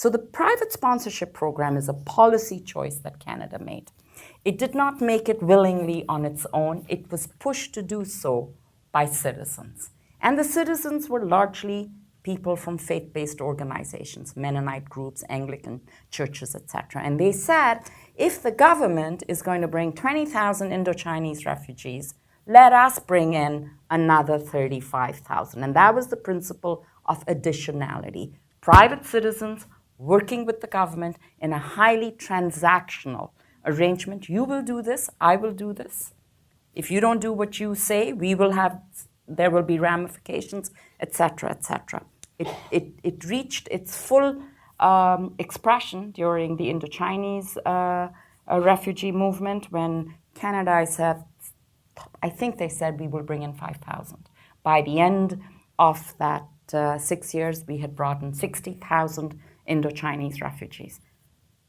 So the private sponsorship program is a policy choice that Canada made. It did not make it willingly on its own. It was pushed to do so by citizens. And the citizens were largely people from faith-based organizations, Mennonite groups, Anglican churches, etc. And they said, if the government is going to bring 20,000 Indochinese refugees, let us bring in another 35,000. And that was the principle of additionality. Private citizens working with the government in a highly transactional arrangement. You will do this, I will do this. If you don't do what you say, there will be ramifications, etc., etc. It reached its full expression during the Indochinese refugee movement when Canada said, I think they said we will bring in 5,000. By the end of that 6 years, we had brought in 60,000 Indochinese refugees.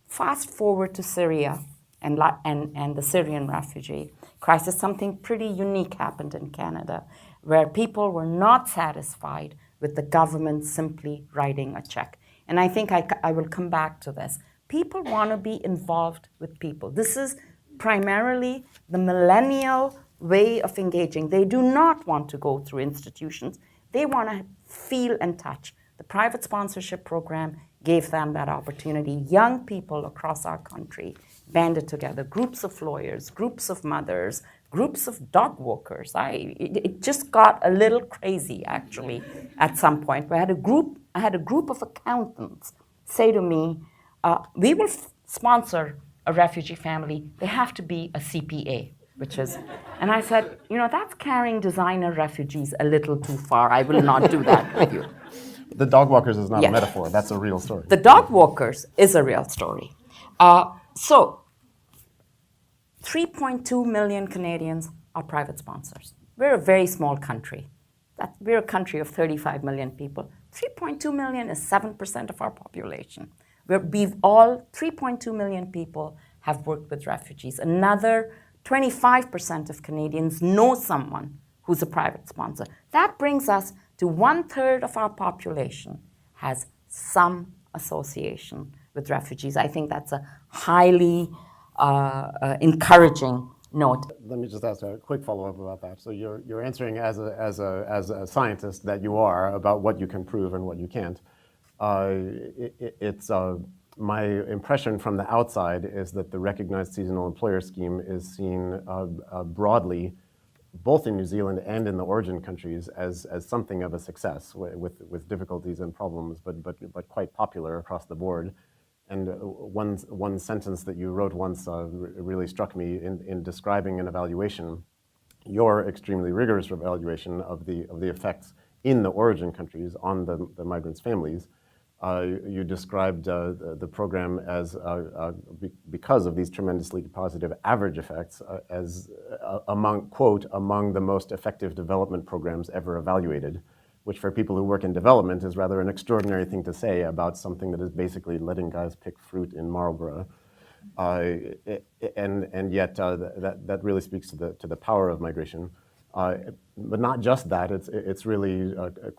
Fast forward to Syria and the Syrian refugee crisis, something pretty unique happened in Canada, where people were not satisfied with the government simply writing a check. And I think I will come back to this. People want to be involved with people. This is primarily the millennial way of engaging. They do not want to go through institutions. They want to feel and touch. The private sponsorship program gave them that opportunity. Young people across our country banded together, groups of lawyers, groups of mothers, groups of dog walkers. It just got a little crazy, actually, at some point. I had a group of accountants say to me, we will sponsor a refugee family. They have to be a CPA, and I said, that's carrying designer refugees a little too far. I will not do that with you. The dog walkers is not a metaphor. That's a real story. The dog walkers is a real story. So 3.2 million Canadians are private sponsors. We're a very small country. We're a country of 35 million people. 3.2 million is 7% of our population. 3.2 million people have worked with refugees. Another 25% of Canadians know someone who's a private sponsor. That brings us to 1/3 of our population has some association with refugees. I think that's a highly encouraging note. Let me just ask a quick follow-up about that. So you're answering as a scientist that you are about what you can prove and what you can't. My impression from the outside is that the recognized seasonal employer scheme is seen broadly, both in New Zealand and in the origin countries, as something of a success with difficulties and problems, but quite popular across the board. And one sentence that you wrote once really struck me in describing an evaluation, your extremely rigorous evaluation of the effects in the origin countries on the migrants' families. You described the program as, because of these tremendously positive average effects, as among the most effective development programs ever evaluated, which for people who work in development is rather an extraordinary thing to say about something that is basically letting guys pick fruit in Marlborough. And yet that really speaks to the power of migration. But not just that, it's really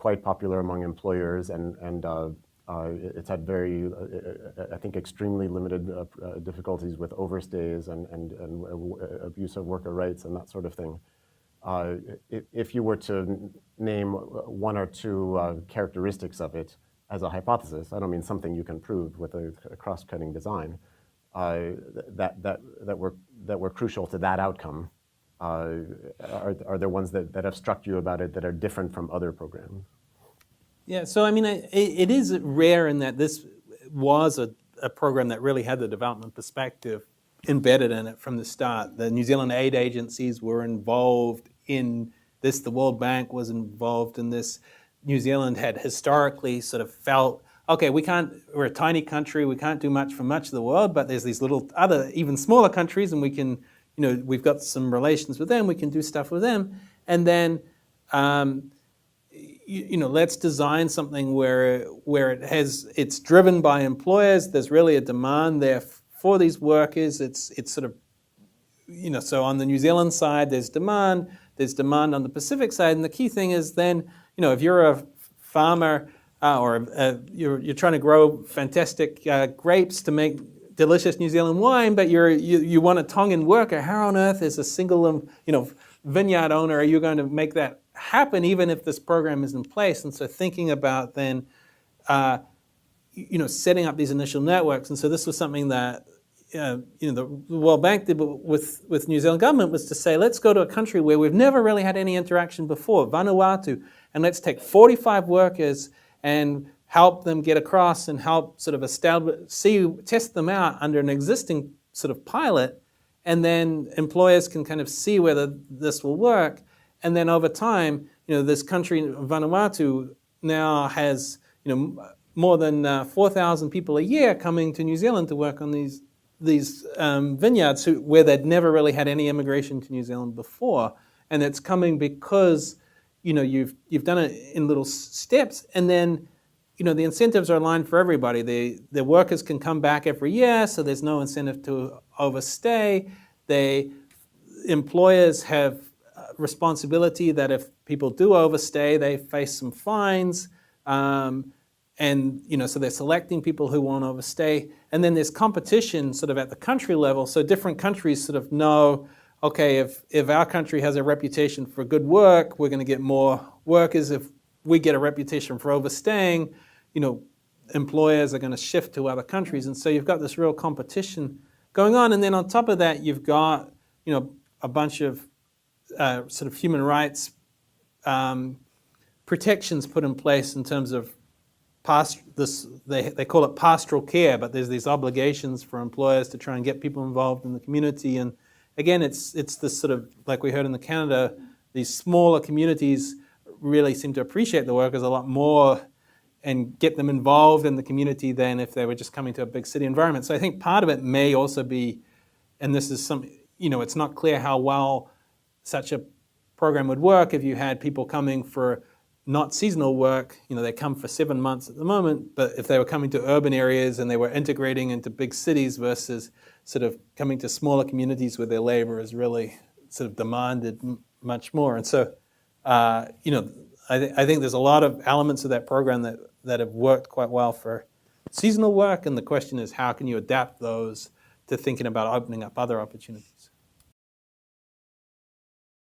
quite popular among employers, and it's had I think, extremely limited difficulties with overstays and abuse of worker rights and that sort of thing. If you were to name one or two characteristics of it as a hypothesis, I don't mean something you can prove with a cross-cutting design, that were crucial to that outcome, are there ones that have struck you about it that are different from other programs? Yeah, so I mean, it is rare in that this was a program that really had the development perspective embedded in it from the start. The New Zealand aid agencies were involved in this. The World Bank was involved in this. New Zealand had historically sort of felt, okay, we're a tiny country, we can't do much for much of the world, but there's these little other, even smaller countries, and we can, we've got some relations with them, we can do stuff with them. And then, let's design something where it's driven by employers. There's really a demand there for these workers. It's sort of, so on the New Zealand side, there's demand on the Pacific side. And the key thing is then, if you're a farmer you're trying to grow fantastic grapes to make delicious New Zealand wine, but you want a Tongan worker. How on earth, as a single vineyard owner, are you going to make that happen, even if this program is in place? And so thinking about then, setting up these initial networks. And so this was something that the World Bank did with New Zealand government, was to say, let's go to a country where we've never really had any interaction before, Vanuatu, and let's take 45 workers and help them get across and help sort of test them out under an existing sort of pilot, and then employers can kind of see whether this will work. And then over time, this country, Vanuatu, now has more than 4,000 people a year coming to New Zealand to work on these vineyards where they'd never really had any immigration to New Zealand before. And it's coming because you've done it in little steps, and then the incentives are aligned for everybody. The workers can come back every year, so there's no incentive to overstay. Employers have responsibility that if people do overstay, they face some fines. So they're selecting people who won't overstay. And then there's competition sort of at the country level. So different countries sort of know, okay, if our country has a reputation for good work, we're going to get more workers. If we get a reputation for overstaying, employers are going to shift to other countries. And so you've got this real competition going on. And then on top of that, you've got, a bunch of sort of human rights protections put in place in terms of they call it pastoral care, but there's these obligations for employers to try and get people involved in the community. And again, it's this sort of, like we heard in Canada, these smaller communities really seem to appreciate the workers a lot more and get them involved in the community than if they were just coming to a big city environment. So I think part of it may also be, and this is it's not clear how well such a program would work if you had people coming for not seasonal work. They come for 7 months at the moment, but if they were coming to urban areas and they were integrating into big cities versus sort of coming to smaller communities where their labor is really sort of demanded much more. And so, I think there's a lot of elements of that program that have worked quite well for seasonal work, and the question is, how can you adapt those to thinking about opening up other opportunities?